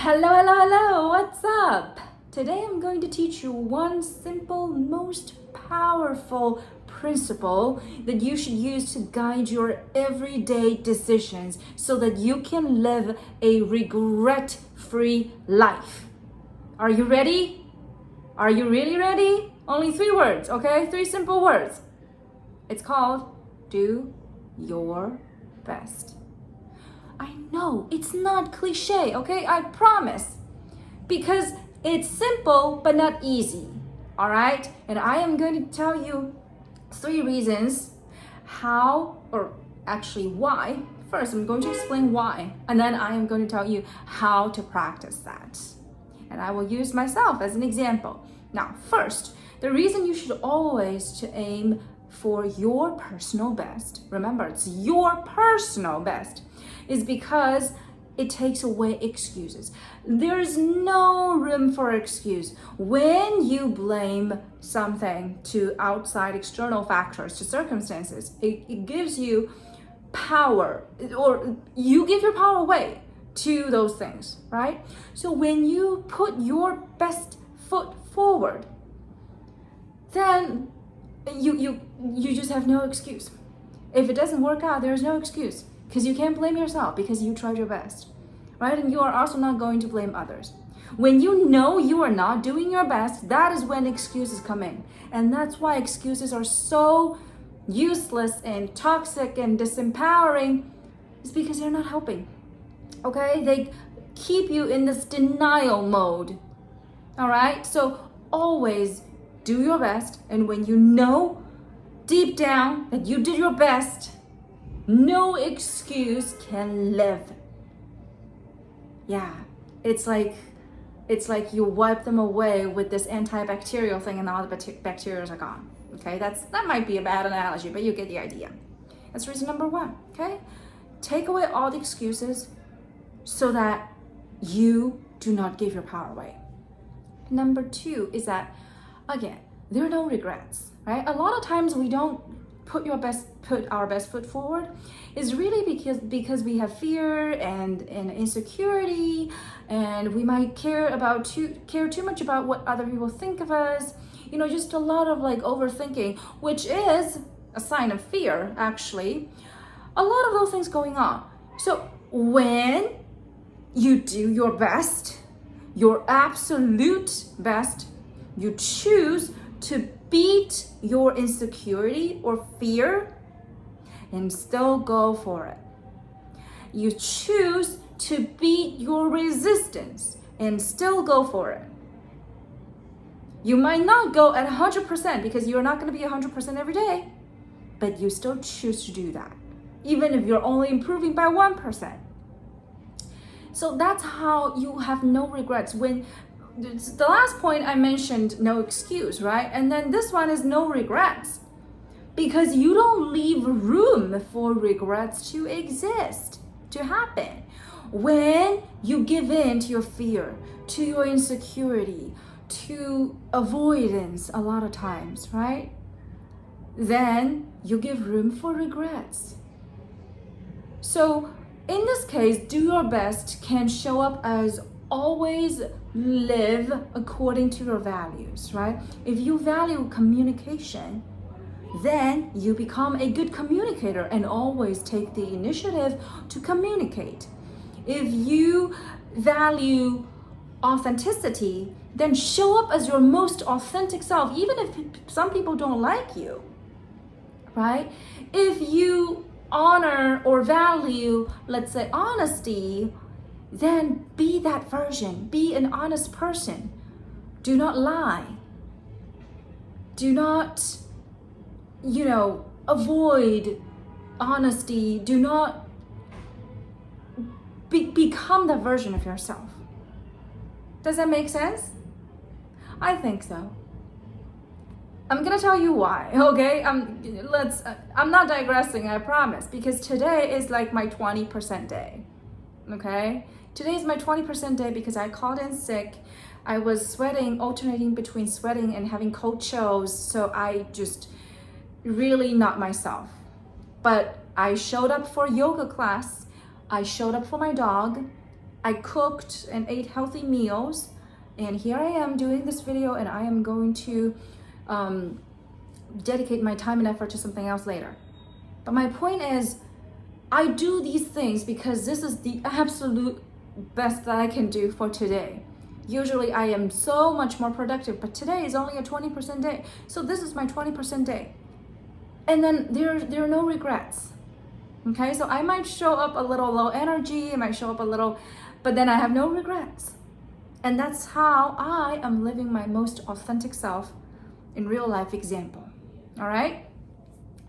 Hello, hello, hello, what's up? Today I'm going to teach you one simple, most powerful principle that you should use to guide your everyday decisions so that you can live a regret-free life. Are you ready? Are you really ready? Only 3 words, okay? 3 simple words. It's called do your best. I know, it's not cliche, okay? I promise. Because it's simple but not easy, all right? And I am going to tell you 3 reasons how, or actually why. First, I'm going to explain why, and then I am going to tell you how to practice that. And I will use myself as an example. Now, first, the reason you should always to aim for your personal best, remember, it's your personal best, is because it takes away excuses. There's no room for excuse. When you blame something to outside external factors, to circumstances, it gives you power, or you give your power away to those things, right? So when you put your best foot forward, then you just have no excuse. If it doesn't work out, there's no excuse, because you can't blame yourself because you tried your best, right? And you are also not going to blame others. When you know you are not doing your best, that is when excuses come in. And that's why excuses are so useless and toxic and disempowering, is because they're not helping, okay? They keep you in this denial mode, all right? So always do your best, and when you know deep down that you did your best, no excuse can live. Yeah, it's like you wipe them away with this antibacterial thing and all the bacteria are gone. Okay, that might be a bad analogy, but you get the idea. That's reason number 1, okay? Take away all the excuses so that you do not give your power away. Number 2 is that, again, there are no regrets, right? A lot of times we don't put our best foot forward is really because we have fear and insecurity, and we might care too much about what other people think of us. You know, just a lot of like overthinking, which is a sign of fear, actually. A lot of those things going on. So when you do your best, your absolute best, you choose to beat your insecurity or fear and still go for it. You choose to beat your resistance and still go for it. You might not go at 100% because you're not going to be 100% every day, but you still choose to do that, even if you're only improving by 1%. So that's how you have no regrets. When the last point I mentioned, no excuse, right? And then this one is no regrets, because you don't leave room for regrets to exist, to happen. When you give in to your fear, to your insecurity, to avoidance a lot of times, right? Then you give room for regrets. So in this case, do your best can show up as always live according to your values, right? If you value communication, then you become a good communicator and always take the initiative to communicate. If you value authenticity, then show up as your most authentic self, even if some people don't like you, right? If you honor or value, let's say, honesty, then be that version. Be an honest person. Do not lie. Do not, avoid honesty. Do not become that version of yourself. Does that make sense? I think so. I'm gonna tell you why, okay? I'm not digressing, I promise, because today is like my 20% day, okay? Today is my 20% day because I called in sick. I was sweating, alternating between sweating and having cold chills, so I just really not myself. But I showed up for yoga class, I showed up for my dog, I cooked and ate healthy meals, and here I am doing this video, and I am going to dedicate my time and effort to something else later. But my point is, I do these things because this is the absolute best that I can do for today. Usually I am so much more productive, but today is only a 20% day. So this is my 20% day. And then there are no regrets. Okay, so I might show up a little low energy, I might show up a little, but then I have no regrets. And that's how I am living my most authentic self in real life example. All right?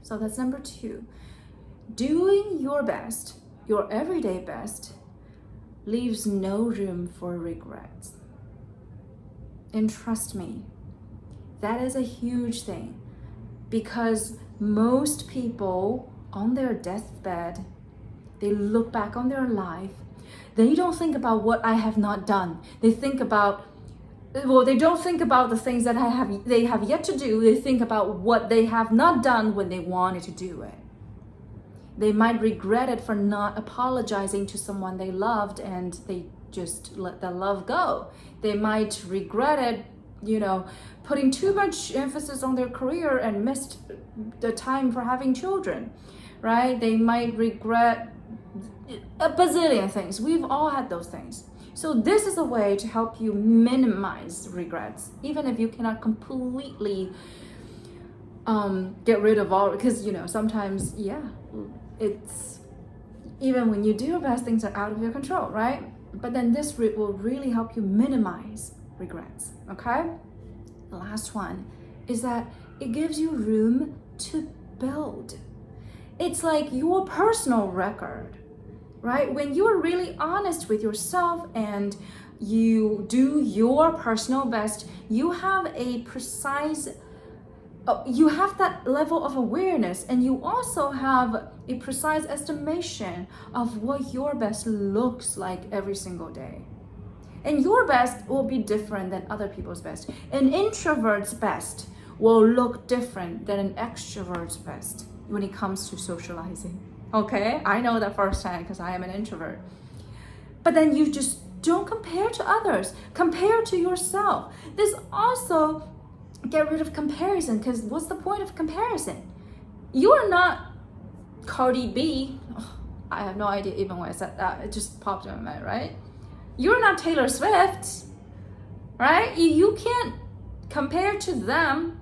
So that's number 2. Doing your best, your everyday best, leaves no room for regrets. And trust me, that is a huge thing, because most people on their deathbed, they look back on their life. They don't think about what I have not done. They think about, well, they don't think about the things that they have yet to do. They think about what they have not done when they wanted to do it. They might regret it for not apologizing to someone they loved and they just let the love go. They might regret it, putting too much emphasis on their career and missed the time for having children, right? They might regret a bazillion things. We've all had those things. So this is a way to help you minimize regrets, even if you cannot completely get rid of all, because sometimes, it's, even when you do your best, things are out of your control, right? But then this will really help you minimize regrets. Okay, the last one is that it gives you room to build. It's like your personal record, right? When you're really honest with yourself and you do your personal best, you have a precise, you have that level of awareness, and you also have a precise estimation of what your best looks like every single day. And your best will be different than other people's best. An introvert's best will look different than an extrovert's best when it comes to socializing. Okay, I know that firsthand because I am an introvert. But then you just don't compare to others. Compare to yourself. This also get rid of comparison, because what's the point of comparison? You are not Cardi B. Oh, I have no idea even when I said that. It just popped in my mind, right? You're not Taylor Swift, right? You can't compare to them.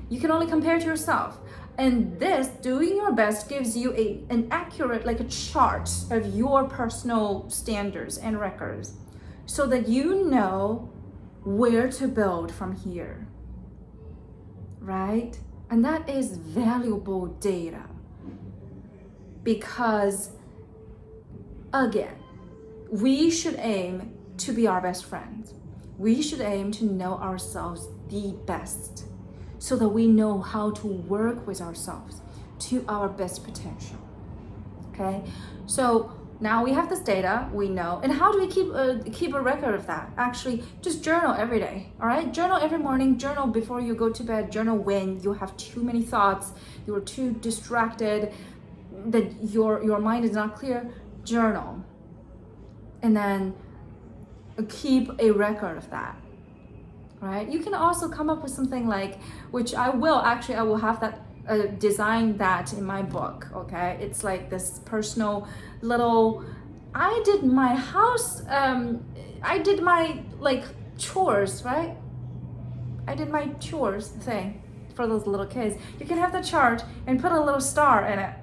You can only compare to yourself. And this, doing your best, gives you an accurate, like a chart of your personal standards and records, so that you know where to build from here, right? And that is valuable data, because again, we should aim to be our best friends. We should aim to know ourselves the best, so that we know how to work with ourselves to our best potential. Okay, so now we have this data, we know. And how do we keep a record of that? Actually, just journal every day. All right, journal every morning, journal before you go to bed, journal when you have too many thoughts, you are too distracted, that your mind is not clear. Journal, and then keep a record of that. Right? You can also come up with something like, which I will have that design that in my book. Okay, it's like this personal little, I did my house, I did my chores, right? I did my chores thing for those little kids. You can have the chart and put a little star in it.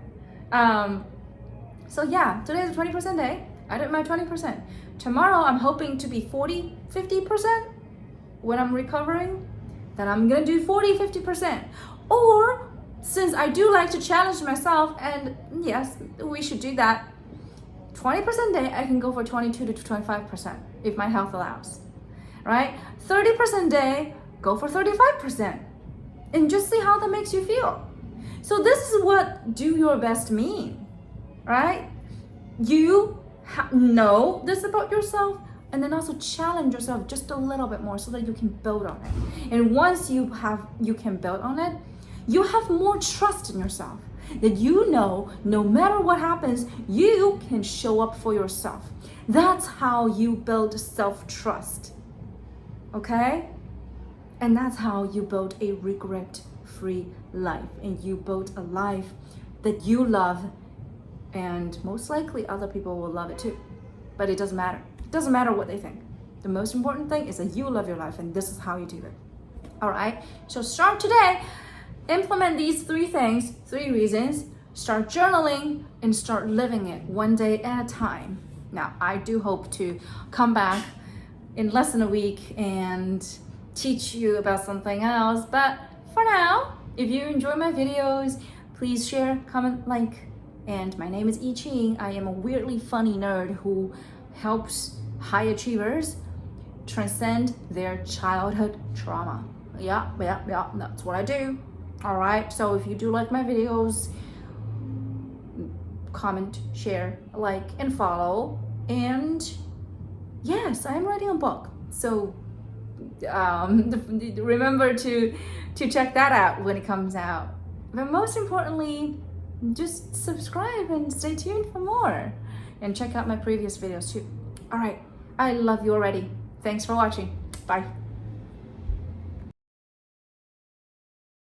So yeah, today is a 20% day. I did my 20%. Tomorrow I'm hoping to be 40-50%. When I'm recovering, then I'm gonna do 40-50%. Or, since I do like to challenge myself, and yes, we should do that, 20% day, I can go for 22 to 25% if my health allows, right? 30% day, go for 35%, and just see how that makes you feel. So this is what do your best mean, right? You know this about yourself, and then also challenge yourself just a little bit more so that you can build on it. And once you can build on it, you have more trust in yourself. that you know no matter what happens, you can show up for yourself. That's how you build self-trust. Okay? And that's how you build a regret-free life. And you build a life that you love, and most likely other people will love it too. But it doesn't matter. It doesn't matter what they think. The most important thing is that you love your life, and this is how you do it. All right? So start today. Implement these 3 things, 3 reasons. Start journaling and start living it one day at a time. Now, I do hope to come back in less than a week and teach you about something else. But for now, if you enjoy my videos, please share, comment, like. And my name is I Ching. I am a weirdly funny nerd who helps high achievers transcend their childhood trauma. Yeah, that's what I do. All right, so if you do like my videos, comment, share, like, and follow. And yes, I'm writing a book, so remember to check that out when it comes out. But most importantly, just subscribe and stay tuned for more, and check out my previous videos too. All right, I love you already. Thanks for watching. Bye.